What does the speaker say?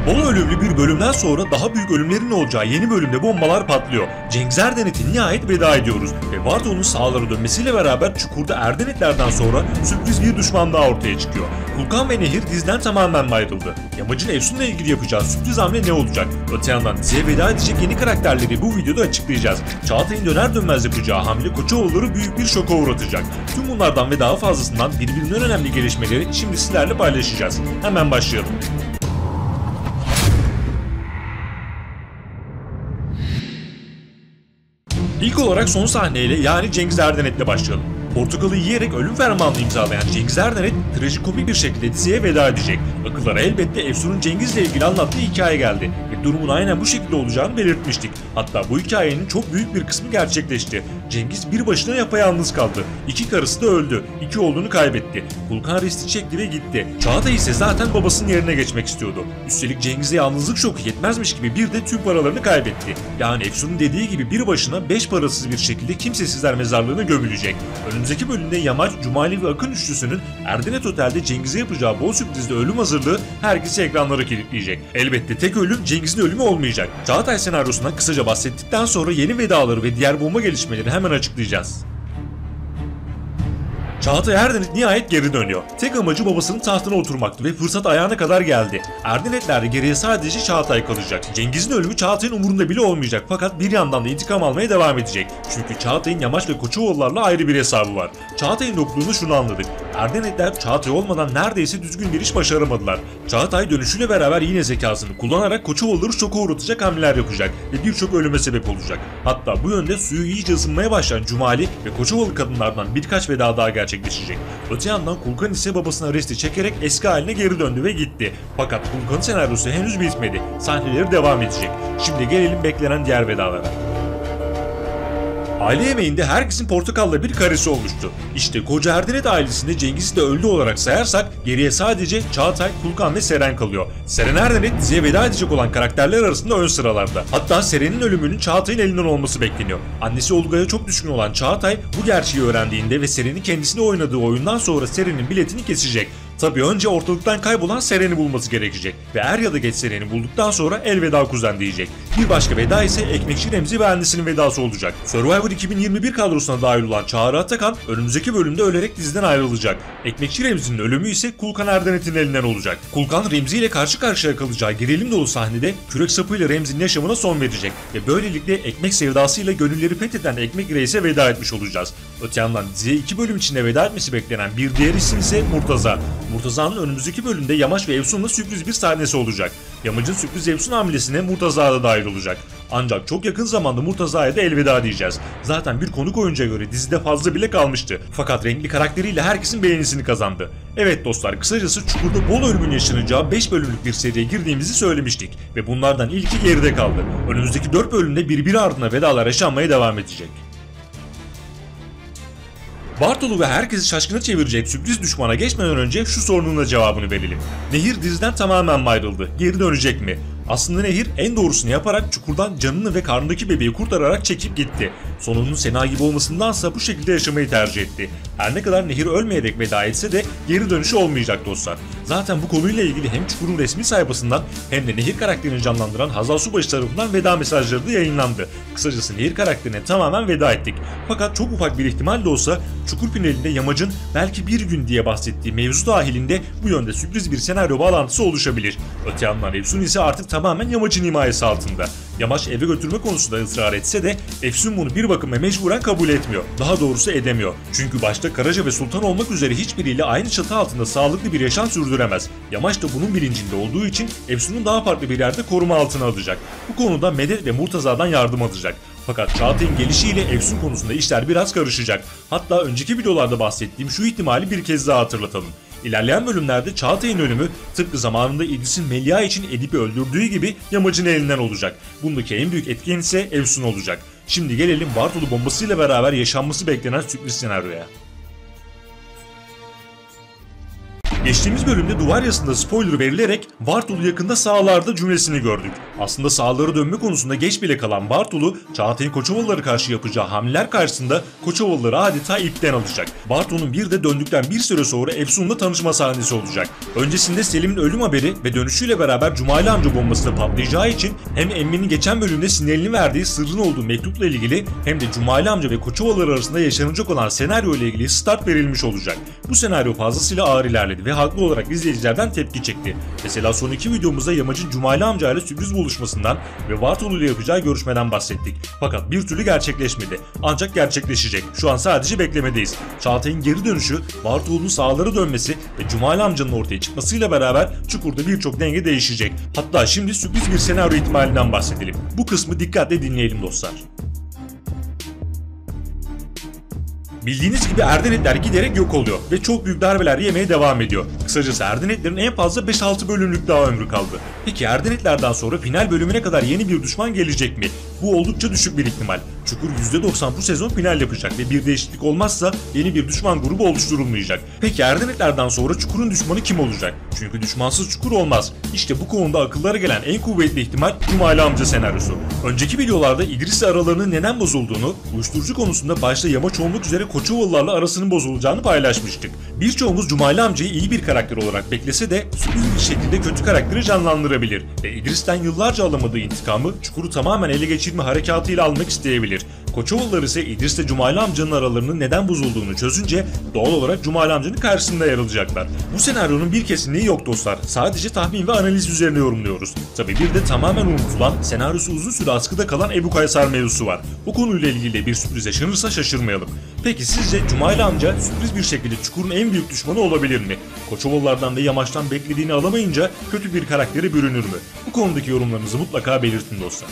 Bol ölümlü bir bölümden sonra daha büyük ölümlerin olacağı yeni bölümde bombalar patlıyor. Cengiz Erdenet'e nihayet veda ediyoruz ve Bartolu'nun sağlara dönmesiyle beraber çukurda Erdenetlerden sonra sürpriz bir düşman daha ortaya çıkıyor. Kulkan ve Nehir diziden tamamen ayrıldı. Yamacın Efsun'la ilgili yapacağı sürpriz hamle ne olacak? Öte yandan diziye veda edecek yeni karakterleri bu videoda açıklayacağız. Çağatay'ın döner dönmez yapacağı hamle Koçoğulları büyük bir şoka uğratacak. Tüm bunlardan ve daha fazlasından birbirinden önemli gelişmeleri şimdi sizlerle paylaşacağız. Hemen başlayalım. İlk olarak son sahneyle yani Cengiz Erdenet'le başlayalım. Portakalı yiyerek ölüm fermanını imzalayan Cengiz Erdenet trajikomik bir şekilde diziye veda edecek. Akıllara elbette Efsun'un Cengiz'le ilgili anlattığı hikaye geldi ve durumun aynen bu şekilde olacağını belirtmiştik. Hatta bu hikayenin çok büyük bir kısmı gerçekleşti. Cengiz bir başına yapayalnız kaldı. İki karısı da öldü. İki oğlunu kaybetti. Kulkan resti çekti ve gitti. Çağatay ise zaten babasının yerine geçmek istiyordu. Üstelik Cengiz'e yalnızlık şoku yetmezmiş gibi bir de tüm paralarını kaybetti. Yani Efsun'un dediği gibi bir başına 5 parasız bir şekilde kimsesizler mezarlığına gömülecek. Önümüzdeki bölümde Yamaç, Cumali ve Akın üçlüsünün Erdenet Otel'de Cengiz'e yapacağı bol sürprizde ölüm hazırlığı herkesi ekranlara kilitleyecek. Elbette tek ölüm Cengiz'in ölümü olmayacak. Çağatay senaryosundan kısaca bahsettikten sonra yeni vedaları ve diğer bomba gelişmeleri hemen açıklayacağız. Çağatay Erdenet nihayet geri dönüyor. Tek amacı babasının tahtına oturmaktı ve fırsat ayağına kadar geldi. Erdenetlerde geriye sadece Çağatay kalacak. Cengiz'in ölümü Çağatay'ın umurunda bile olmayacak fakat bir yandan da intikam almaya devam edecek. Çünkü Çağatay'ın Yamaç ve Koçoğullarla ayrı bir hesabı var. Çağatay'ın yokluğunu şunu anladık. Erdenetler Çağatay olmadan neredeyse düzgün bir iş başaramadılar. Çağatay dönüşüyle beraber yine zekasını kullanarak Koçoğulları şoka uğratacak hamleler yapacak ve birçok ölüme sebep olacak. Hatta bu yönde suyu iyice ısınmaya başlayan Cumali ve Koçoğullu kadınlardan birkaç veda daha gerçekleşecek. Öte yandan Kulkan ise babasına resti çekerek eski haline geri döndü ve gitti. Fakat Kulkan'ın senaryosu henüz bitmedi. Sahneleri devam edecek. Şimdi gelelim beklenen diğer vedalara. Aile yemeğinde herkesin portakalla bir karesi olmuştu. İşte koca Erdenet ailesinde Cengiz'i de öldü olarak sayarsak geriye sadece Çağatay, Kulkan ve Seren kalıyor. Seren Erdenet diziye veda edecek olan karakterler arasında ön sıralarda. Hatta Seren'in ölümünün Çağatay'ın elinden olması bekleniyor. Annesi Olga'ya çok düşkün olan Çağatay bu gerçeği öğrendiğinde ve Seren'in kendisine oynadığı oyundan sonra Seren'in biletini kesecek. Tabii önce ortalıktan kaybolan Seren'i bulması gerekecek ve er ya da geç Seren'i bulduktan sonra elveda kuzen diyecek. Bir başka veda ise Ekmekçi Remzi ve annesinin vedası olacak. Survivor 2021 kadrosuna dahil olan Çağrı Atakan önümüzdeki bölümde ölerek diziden ayrılacak. Ekmekçi Remzi'nin ölümü ise Kulkan Erdenet'in elinden olacak. Kulkan Remzi ile karşı karşıya kalacağı gerilim dolu sahnede kürek sapıyla Remzi'nin yaşamına son verecek ve böylelikle ekmek sevdasıyla gönülleri fetheden Ekmek Reis'e veda etmiş olacağız. Öte yandan diziye 2 bölüm içinde veda etmesi beklenen bir diğer isim ise Murtaza. Murtaza'nın önümüzdeki bölümde Yamaç ve Efsun'la sürpriz bir sahnesi olacak. Yamaç'ın sürpriz Efsun hamlesine Murtaza da dahil olacak. Ancak çok yakın zamanda Murtaza'ya da elveda diyeceğiz. Zaten bir konuk oyuncuya göre dizide fazla bile kalmıştı. Fakat renkli karakteriyle herkesin beğenisini kazandı. Evet dostlar, kısacası Çukur'da bol ölümün yaşanacağı 5 bölümlük bir seriye girdiğimizi söylemiştik. Ve bunlardan ilki geride kaldı. Önümüzdeki 4 bölümde birbiri ardına vedalar yaşanmaya devam edecek. Bartolu ve herkesi şaşkına çevirecek sürpriz düşmana geçmeden önce şu sorunun da cevabını verelim. Nehir diziden tamamen ayrıldı. Geri dönecek mi? Aslında Nehir en doğrusunu yaparak çukurdan canını ve karnındaki bebeği kurtararak çekip gitti. Sonunun Sena gibi olmasındansa bu şekilde yaşamayı tercih etti. Her ne kadar Nehir ölmeyerek veda etse de geri dönüşü olmayacak dostlar. Zaten bu konuyla ilgili hem Çukur'un resmi sayfasından hem de Nehir karakterini canlandıran Hazal Subaşı tarafından veda mesajları da yayınlandı. Kısacası Nehir karakterine tamamen veda ettik. Fakat çok ufak bir ihtimal de olsa Çukur finalinde Yamacın belki bir gün diye bahsettiği mevzu dahilinde bu yönde sürpriz bir senaryo bağlantısı oluşabilir. Öte yandan Efsun ise artık tamamen Yamaç'ın himayesi altında. Yamaç eve götürme konusunda ısrar etse de Efsun bunu bir bakıma mecburen kabul etmiyor. Daha doğrusu edemiyor. Çünkü başta Karaca ve Sultan olmak üzere hiçbiriyle aynı çatı altında sağlıklı bir yaşam sürdüremez. Yamaç da bunun bilincinde olduğu için Efsun'u daha farklı bir yerde koruma altına alacak. Bu konuda Medet ve Murtaza'dan yardım alacak. Fakat Çağatay'ın gelişiyle Efsun konusunda işler biraz karışacak. Hatta önceki videolarda bahsettiğim şu ihtimali bir kez daha hatırlatalım. İlerleyen bölümlerde Çağatay'ın ölümü tıpkı zamanında İdris'in Melia için Edip'i öldürdüğü gibi Yamacın elinden olacak. Bundaki en büyük etken ise Efsun olacak. Şimdi gelelim Bartolu bombasıyla beraber yaşanması beklenen sürpriz senaryoya. Geçtiğimiz bölümde duvar yazısında spoiler verilerek Bartolu yakında sağlarda cümlesini gördük. Aslında sağlara dönme konusunda geç bile kalan Bartolu, Çağatay'ın Koçovalılara karşı yapacağı hamleler karşısında Koçovalıları adeta ipten alacak. Bartolu'nun bir de döndükten bir süre sonra Efsun'la tanışma sahnesi olacak. Öncesinde Selim'in ölüm haberi ve dönüşüyle beraber Cumali amca bombası da patlayacağı için hem Emmi'nin geçen bölümde sinyalini verdiği sırrın olduğu mektupla ilgili hem de Cumali amca ve Koçovalılar arasında yaşanacak olan senaryo ile ilgili start verilmiş olacak. Bu senaryo fazlasıyla ağır ilerledi ve haklı olarak izleyicilerden tepki çekti. Mesela son iki videomuzda Yamac'ın Cumali amca ile sürpriz buluşmasından ve Bartolu ile yapacağı görüşmeden bahsettik. Fakat bir türlü gerçekleşmedi. Ancak gerçekleşecek. Şu an sadece beklemedeyiz. Çağatay'ın geri dönüşü, Bartolu'nun sağlara dönmesi ve Cumali amcanın ortaya çıkmasıyla beraber Çukur'da birçok denge değişecek. Hatta şimdi sürpriz bir senaryo ihtimalinden bahsedelim. Bu kısmı dikkatle dinleyelim dostlar. Bildiğiniz gibi Erdenetler giderek yok oluyor ve çok büyük darbeler yemeye devam ediyor. Kısacası Erdenetlerin en fazla 5-6 bölümlük daha ömrü kaldı. Peki Erdenetlerden sonra final bölümüne kadar yeni bir düşman gelecek mi? Bu oldukça düşük bir ihtimal. Çukur %90 bu sezon final yapacak ve bir değişiklik olmazsa yeni bir düşman grubu oluşturulmayacak. Peki Erdenetlerden sonra Çukur'un düşmanı kim olacak? Çünkü düşmansız Çukur olmaz. İşte bu konuda akıllara gelen en kuvvetli ihtimal Cumali amca senaryosu. Önceki videolarda İdris'le aralarının neden bozulduğunu, uyuşturucu konusunda başta Yamaç olmak üzere Koçovalılarla arasının bozulacağını paylaşmıştık. Birçoğumuz Cumali amcayı iyi bir karakter olarak beklese de sürpriz bir şekilde kötü karakteri canlandırabilir ve İdris'ten yıllarca alamadığı intikamı Çukur'u tamamen ele geçirme harekatıyla almak isteyebilir. Koçovalılar ise İdris'le Cumali amcanın aralarının neden bozulduğunu çözünce doğal olarak Cumali amcanın karşısında yer alacaklar. Bu senaryonun bir kesinliği yok dostlar. Sadece tahmin ve analiz üzerine yorumluyoruz. Tabi bir de tamamen unutulan, senaryosu uzun süre askıda kalan Ebu Kaysar mevzusu var. Bu konuyla ilgili bir sürpriz yaşanırsa şaşırmayalım. Peki sizce Cumali amca sürpriz bir şekilde Çukur'un en büyük düşmanı olabilir mi? Koçovalılardan ve Yamaç'tan beklediğini alamayınca kötü bir karaktere bürünür mü? Bu konudaki yorumlarınızı mutlaka belirtin dostlar.